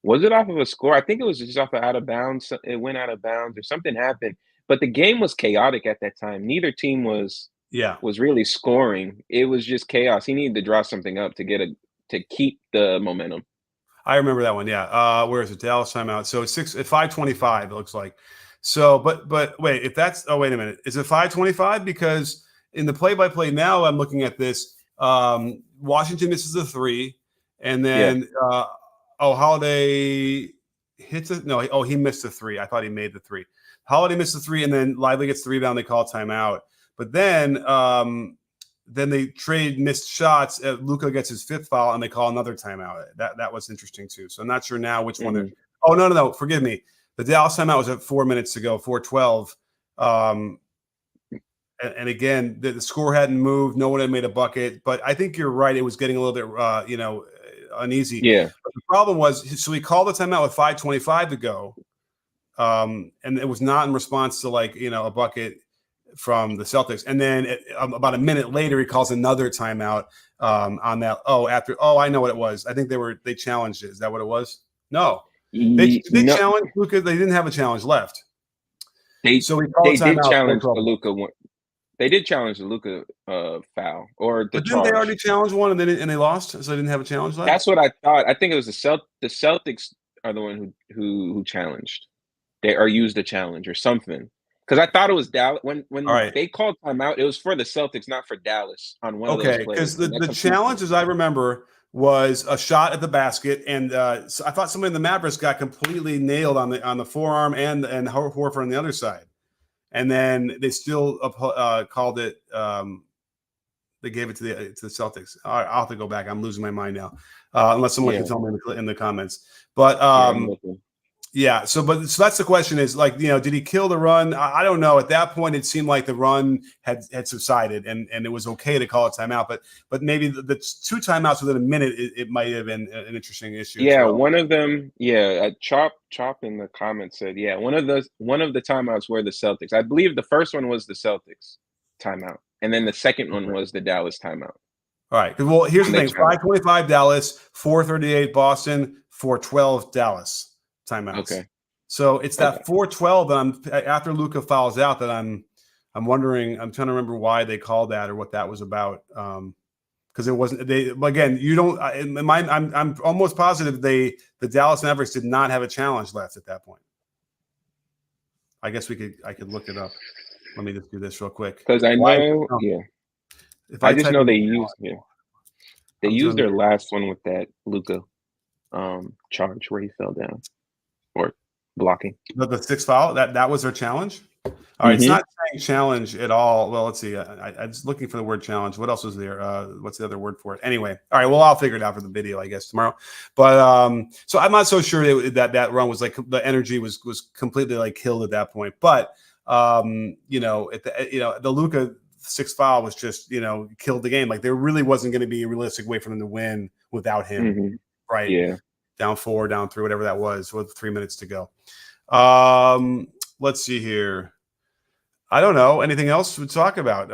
Was it off of a score? I think it was just off of out of bounds. It went out of bounds or something happened. But the game was chaotic at that time. Neither team was really scoring. It was just chaos. He needed to draw something up to keep the momentum. I remember that one. Yeah. Where is it? Dallas timeout. So it's 5:25. It looks like. So, but wait, if that's wait a minute. Is it 5:25? Because in the play-by-play now, I'm looking at this. Washington misses a 3, and then Holiday hits it. No, he missed a 3. I thought he made the 3. Holiday missed the 3, and then Lively gets the rebound. They call timeout. But then they trade missed shots. Luka gets his 5th foul, and they call another timeout. That was interesting too. So I'm not sure now which one. Oh no! Forgive me. The Dallas timeout was at 4 minutes to go, 4:12. And again, the score hadn't moved. No one had made a bucket. But I think you're right. It was getting a little bit, uneasy. Yeah. But the problem was, so he called the timeout with 5:25 to go. And it was not in response to a bucket from the Celtics. And then about a minute later, he calls another timeout on that. I know what it was. I think they challenged it. Is that what it was? No. They challenged Luka. They didn't have a challenge left. They did challenge the Luka one. They did challenge the Luka foul or the but didn't they already challenge one and they lost, so they didn't have a challenge left? That's what I thought. I think it was the Celtics are the one who challenged. They used a challenge or something. Because I thought it was Dallas. When they called timeout, it was for the Celtics, not for Dallas on one of those plays. Because the challenge, as I remember, was a shot at the basket, and so I thought somebody in the Mavericks got completely nailed on the forearm and Horford on the other side, and then they still called it. They gave it to the Celtics. I'll have to go back. I'm losing my mind now, unless someone can tell me in the comments. But so that's the question is did he kill the run? I don't know. At that point, it seemed like the run had subsided and it was okay to call a timeout. But maybe the 2 timeouts within a minute, it might have been an interesting issue. Yeah, one of them. Yeah, Chop in the comments said, one of the timeouts were the Celtics. I believe the first one was the Celtics timeout, and then the second one was the Dallas timeout. All right. Well, here's the thing: 5:25 Dallas, 4:38 Boston, 4:12 Dallas. Timeouts. Okay, so it's that 4:12 that I'm after Luka fouls out that I'm wondering. I'm trying to remember why they called that or what that was about. Because it wasn't. Again, you don't. I'm almost positive the Dallas Mavericks did not have a challenge left at that point. I guess I could look it up. Let me just do this real quick. Because I know. If I just know they used their last one with that Luka charge where he fell down. Or blocking. The 6th foul, that was their challenge? All right, It's not saying challenge at all. Well, let's see. I was looking for the word challenge. What else was there? What's the other word for it? Anyway, all right, well, I'll figure it out for the video, I guess, tomorrow. But so I'm not so sure that run was the energy was completely killed at that point. But the Luka 6th foul was just, killed the game. There really wasn't going to be a realistic way for them to win without him. Right. Yeah. Down 4, down 3, whatever that was, with 3 minutes to go. Let's see here. I don't know. Anything else to talk about?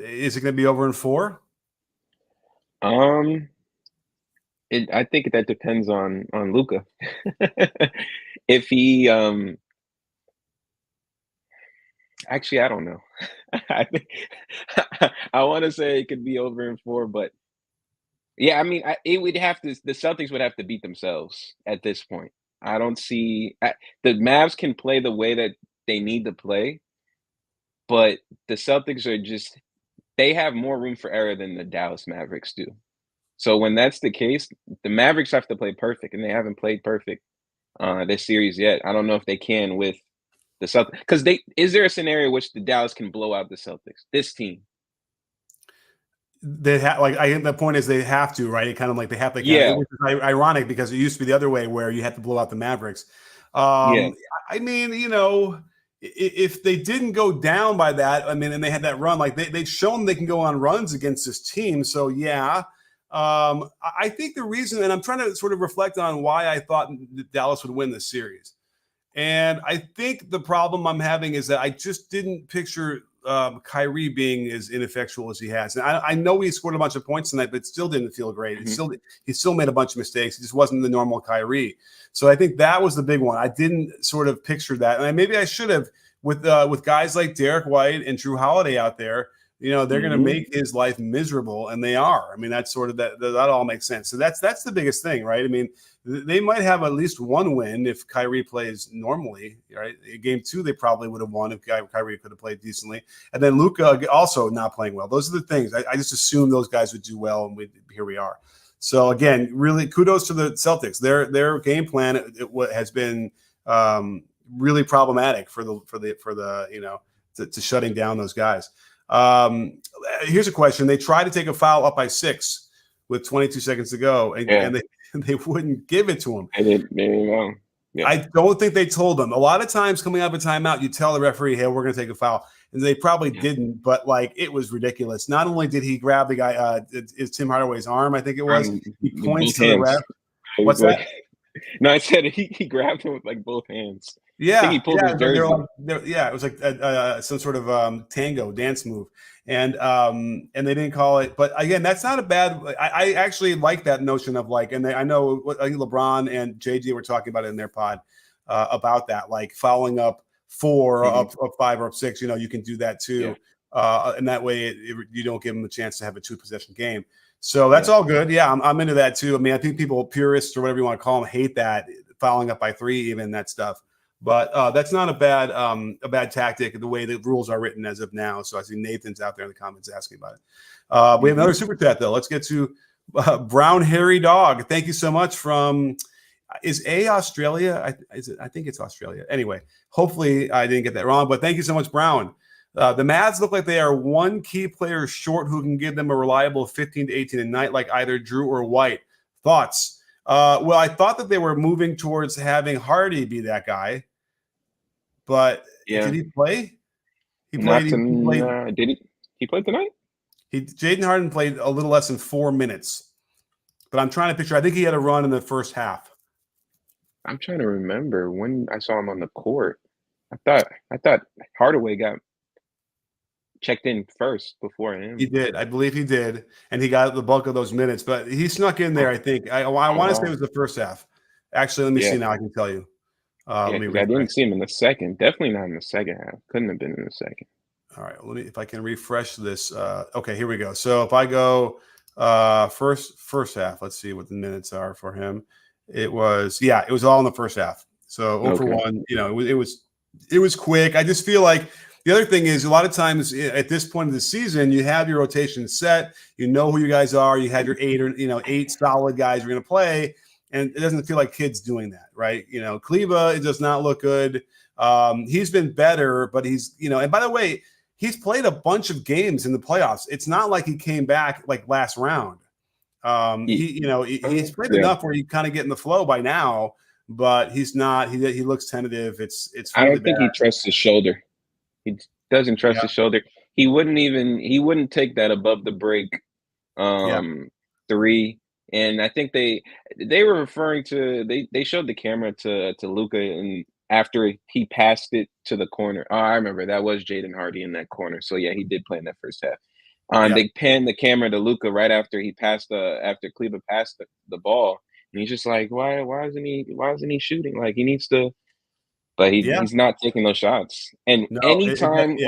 Is it going to be over in 4? I think that depends on Luka. If he actually, I don't know. I want to say it could be over in 4, but yeah, I mean, it would have to. The Celtics would have to beat themselves at this point. I don't see the Mavs can play the way that they need to play, but the Celtics are they have more room for error than the Dallas Mavericks do. So when that's the case, the Mavericks have to play perfect, and they haven't played perfect this series yet. I don't know if they can with the Celtics because is there a scenario in which the Dallas can blow out the Celtics? This team. They have I think the point is they have to, right? It kind of they have to. Which is ironic because it used to be the other way where you had to blow out the Mavericks. I mean, if they didn't go down by that, I mean, and they had that run, like they've shown they can go on runs against this team. So yeah, I think the reason, and I'm trying to sort of reflect on why I thought Dallas would win this series. And I think the problem I'm having is that I just didn't picture Kyrie being as ineffectual as he has. And I know he scored a bunch of points tonight, but still didn't feel great. He still made a bunch of mistakes. He just wasn't the normal Kyrie. So I think that was the big one. I didn't sort of picture that, and maybe I should have with guys like Derek White and Drew Holiday out there. You know, they're going to make his life miserable, and they are. I mean, that's sort of that all makes sense. So that's the biggest thing, right? I mean, they might have at least one win if Kyrie plays normally, right? Game 2, they probably would have won if Kyrie could have played decently. And then Luka also not playing well. Those are the things. I just assumed those guys would do well, and here we are. So again, really kudos to the Celtics. Their game plan has been really problematic for the you know, to shutting down those guys. Here's a question. They tried to take a foul up by 6 with 22 seconds to go, and they wouldn't give it to him. Yeah. I don't think they told them. A lot of times coming out of a timeout, you tell the referee, hey, we're going to take a foul. And they probably didn't, but like it was ridiculous. Not only did he grab the guy, it's Tim Hardaway's arm, I think it was. He points to the ref. What's that? No, I said he grabbed him with like both hands. Yeah, I think he pulled his jersey. It was like some sort of tango dance move, and they didn't call it. But again, that's not a bad. I actually like that notion of like, and I know I think LeBron and JG were talking about it in their pod about that, like following up 4, up 5, or up 6. You know, you can do that too, and that way you don't give them a chance to have a 2-possession game. So that's all good. Yeah, I'm into that too. I mean, I think people, purists or whatever you want to call them, hate that fouling up by 3, even that stuff. But that's not a bad tactic the way the rules are written as of now. So I see Nathan's out there in the comments asking about it. We have another super chat though. Let's get to Brown Hairy Dog. Thank you so much from Australia? I think it's Australia. Anyway, hopefully I didn't get that wrong. But thank you so much, Brown. The Mavs look like they are one key player short who can give them a reliable 15 to 18 a night, like either Drew or White. Thoughts? Well, I thought that they were moving towards having Hardy be that guy. But did he play? He played. Did he? He played tonight. Jaden Harden played a little less than 4 minutes. But I'm trying to picture. I think he had a run in the first half. I'm trying to remember when I saw him on the court. I thought Hardaway got checked in first before him. He did. I believe he did, and he got the bulk of those minutes. But he snuck in there. I think. I want to say it was the first half. Actually, let me see now. I can tell you. I didn't see him in the second. Definitely not in the second half. Couldn't have been in the second. All right. Let me, if I can refresh this. Okay, here we go. So if I go first half, let's see what the minutes are for him. It was all in the first half. So 0 for 1. You know, it was quick. I just feel like the other thing is a lot of times at this point of the season, you have your rotation set. You know who you guys are. You had your 8 solid guys you're going to play. And it doesn't feel like kids doing that, right? You know, Kleba, it does not look good. He's been better, but he's, and by the way, he's played a bunch of games in the playoffs. It's not like he came back like last round. He's played enough where you kind of get in the flow by now, but he's not. He looks tentative. It's. Really I don't think he trusts his shoulder. He doesn't trust his shoulder. He wouldn't take that above the break 3. And I think they were referring to they showed the camera to Luka, and after he passed it to the corner. Oh, I remember that was Jaden Hardy in that corner. So yeah, he did play in that first half. They panned the camera to Luka right after he passed after Kleba passed the ball, and he's just like, why isn't he shooting? Like he needs to, but he's not taking those shots. And anytime,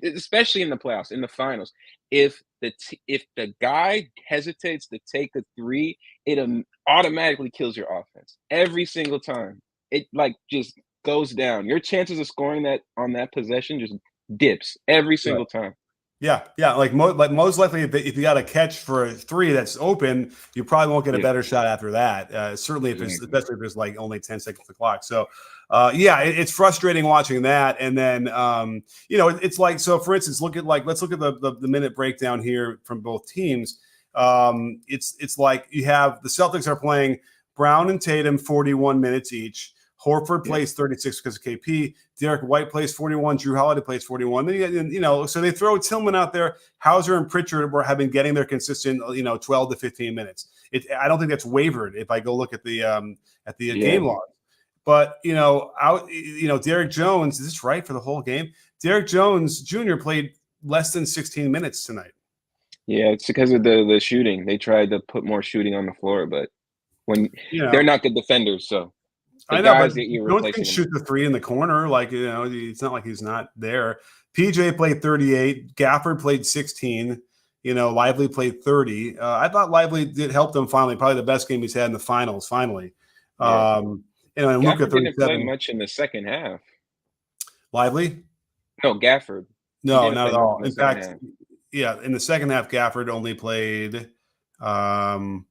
especially in the playoffs, in the finals, if the guy hesitates to take a 3, it automatically kills your offense every single time. It like just goes down. Your chances of scoring that on that possession just dips every single time. Yeah. Like most likely, if you got a catch for a 3 that's open, you probably won't get a better shot after that. Certainly, especially if there's like only 10 seconds to the clock. So, it's frustrating watching that. And then, it's like, so for instance, let's look at the minute breakdown here from both teams. It's like you have the Celtics are playing Brown and Tatum 41 minutes each. Horford plays 36 because of KP. Derek White plays 41. Drew Holiday plays 41. Then, so they throw Tillman out there. Hauser and Pritchard have been getting their consistent, 12 to 15 minutes. I don't think that's wavered if I go look at the game log. But, Derek Jones, is this right for the whole game? Derek Jones Jr. played less than 16 minutes tonight. Yeah, it's because of the shooting. They tried to put more shooting on the floor, but when they're not good defenders, so I know, but Jones can shoot the three in the corner. Like, it's not like he's not there. PJ played 38. Gafford played 16. Lively played 30. I thought Lively did help them finally. Probably the best game he's had in the finals. Finally, yeah. And Luka didn't play much in the second half. Lively? No, Gafford. No, not at all. In fact, in the second half, Gafford only played, 5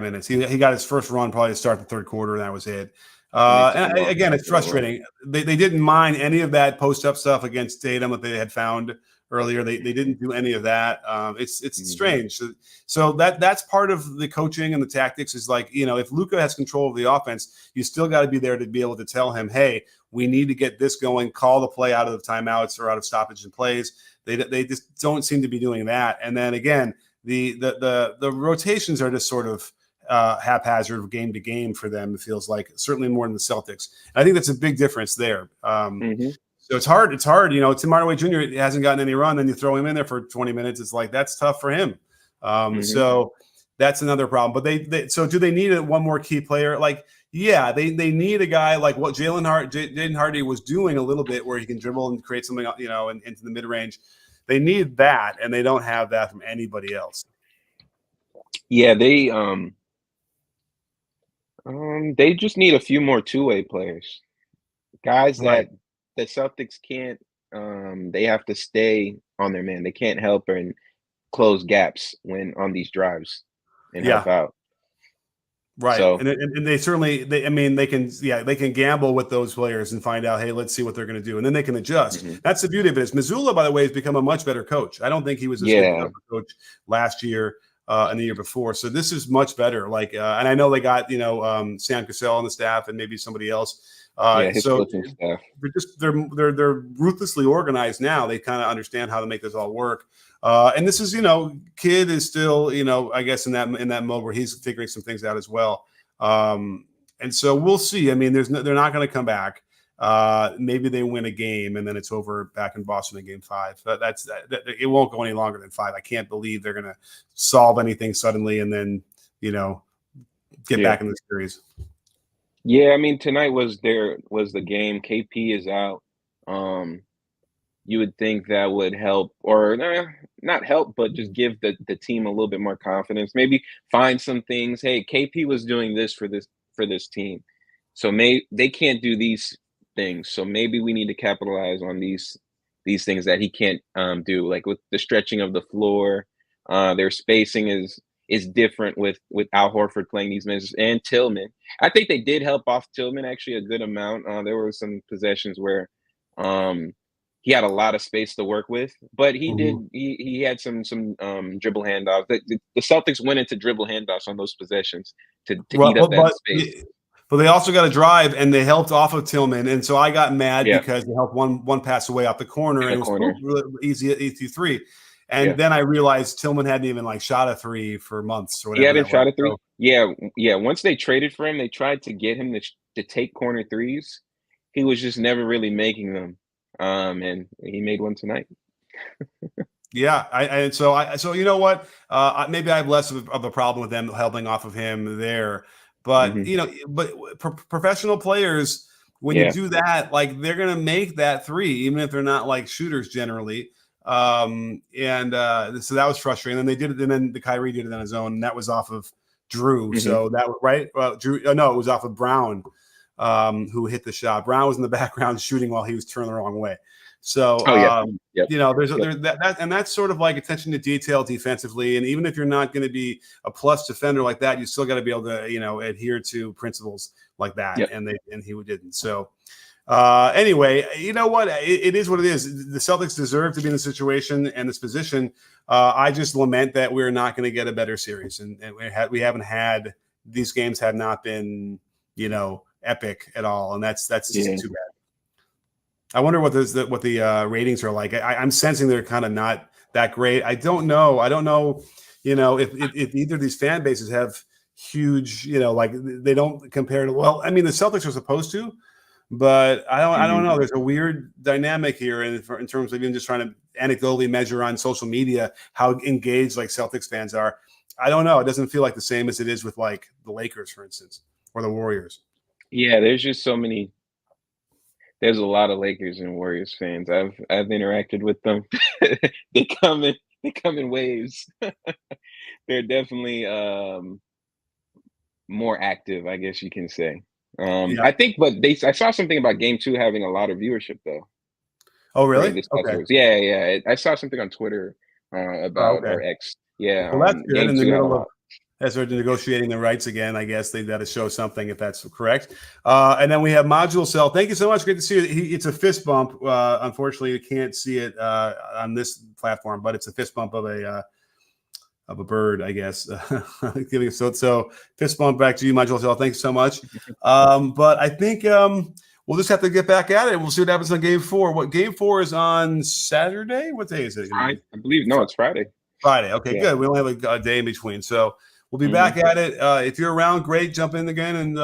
minutes. He got his first run probably to start the third quarter, and that was it. And again, it's frustrating. They didn't mind any of that post-up stuff against Tatum that they had found earlier. They didn't do any of that. It's strange. So that's part of the coaching and the tactics is like, if Luka has control of the offense, you still got to be there to be able to tell him, hey, we need to get this going, call the play out of the timeouts or out of stoppage and plays. They just don't seem to be doing that. And then again, the rotations are just sort of haphazard game to game for them. It feels like certainly more than the Celtics. And I think that's a big difference there. So it's hard. It's hard. Tim Hardaway Jr. hasn't gotten any run. Then you throw him in there for 20 minutes. It's like, that's tough for him. So that's another problem. But so do they need one more key player? Like, yeah, they need a guy like what Jaden Hardy was doing a little bit where he can dribble and create something, into the mid range. They need that, and they don't have that from anybody else. Yeah, they just need a few more two-way players, guys that the Celtics can't. They have to stay on their man. They can't help and close gaps when on these drives and help out. Right. So, and they certainly they can gamble with those players and find out, hey, let's see what they're going to do. And then they can adjust. That's the beauty of it. Is Mazzulla, by the way, has become a much better coach. I don't think he was as good of a coach last year and the year before. So this is much better. Like, and I know they got, Sam Cassell on the staff and maybe somebody else. His coaching staff. They're ruthlessly organized now. They kind of understand how to make this all work. And this is, Kid is still, I guess in that mode where he's figuring some things out as well. And so we'll see. I mean, they're not going to come back. Maybe they win a game and then it's over back in Boston in game 5. It won't go any longer than 5. I can't believe they're going to solve anything suddenly and then, get back in the series. Yeah, I mean, tonight was the game. KP is out. You would think that would help, or not help, but just give the team a little bit more confidence. Maybe find some things. Hey, KP was doing this for this team, so they can't do these things. So maybe we need to capitalize on these things that he can't do, like with the stretching of the floor. Their spacing is different with Al Horford playing these minutes and Tillman. I think they did help off Tillman actually a good amount. There were some possessions where he had a lot of space to work with, but he had some dribble handoffs. The Celtics went into dribble handoffs on those possessions to eat up that space. But they also got a drive, and they helped off of Tillman, and so I got mad because they helped one pass away off the corner, and it was really easy 3. And then I realized Tillman hadn't even shot a 3 for months or whatever. He hadn't shot a 3. So. Yeah. Once they traded for him, they tried to get him to take corner threes. He was just never really making them. And he made one tonight. Yeah, so you know what? Maybe I have less of a problem with them helping off of him there, but but professional players, when you do that, they're gonna make that 3, even if they're not shooters generally. So that was frustrating. And then they did it, and then the Kyrie did it on his own, and that was off of Drew. So that was right. Well, Drew, no, it was off of Brown. Who hit the shot. Brown was in the background shooting while he was turning the wrong way. So, there's that, and that's sort of like attention to detail defensively. And even if you're not going to be a plus defender like that, you still got to be able to, adhere to principles like that. Yep. And he didn't. So, anyway, you know what? It is what it is. The Celtics deserve to be in this situation and this position. I just lament that we're not going to get a better series, and we haven't had these games have not been, epic at all, and that's just Yeah. too bad. I wonder what the ratings are like. I'm sensing they're kind of not that great. I don't know. If either of these fan bases have huge, like they don't compare to. Well, I mean, the Celtics are supposed to, but I don't know. There's a weird dynamic here in terms of even just trying to anecdotally measure on social media how engaged like Celtics fans are. I don't know. It doesn't feel like the same as it is with like the Lakers, for instance, or the Warriors. Yeah, there's just so many. There's a lot of Lakers and Warriors fans. I've interacted with them. they come in they come in waves. They're definitely more active, I guess you can say. Yeah. I think, but I saw something about Game 2 having a lot of viewership though Oh, for really? this past Okay. series. Yeah, yeah. I saw something on Twitter Oh, about okay. or X. Yeah, Well, that's good. Game In the 2 had a middle of lot. as they're negotiating the rights again, I guess they've got to show something if that's correct. And then we have Module Cell. Thank you so much. Great to see you. It's a fist bump. Unfortunately, you can't see it on this platform, but it's a fist bump of a bird, I guess. Giving so fist bump back to you, Module Cell. Thanks so much. But I think we'll just have to get back at it. We'll see what happens on Game 4. What Game 4 is on Saturday? What day is it? I believe no, it's Friday. Friday. Okay, Yeah. good. We only have a day in between, so we'll be back at it. If you're around, great. Jump in again, and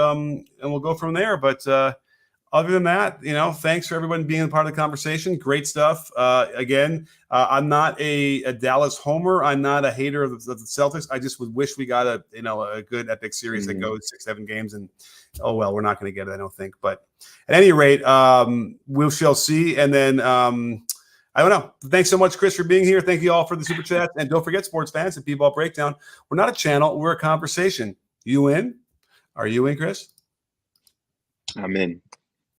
we'll go from there. But other than that, thanks for everyone being a part of the conversation. Great stuff. Again, I'm not a Dallas homer. I'm not a hater of the Celtics. I just would wish we got a good epic series that goes 6-7 games. And oh well, we're not going to get it, I don't think. But at any rate, we shall see. And then. I don't know. Thanks so much, Chris, for being here. Thank you all for the super chat. And don't forget, sports fans, at B-Ball Breakdown, we're not a channel. We're a conversation. You in? Are you in, Chris? I'm in.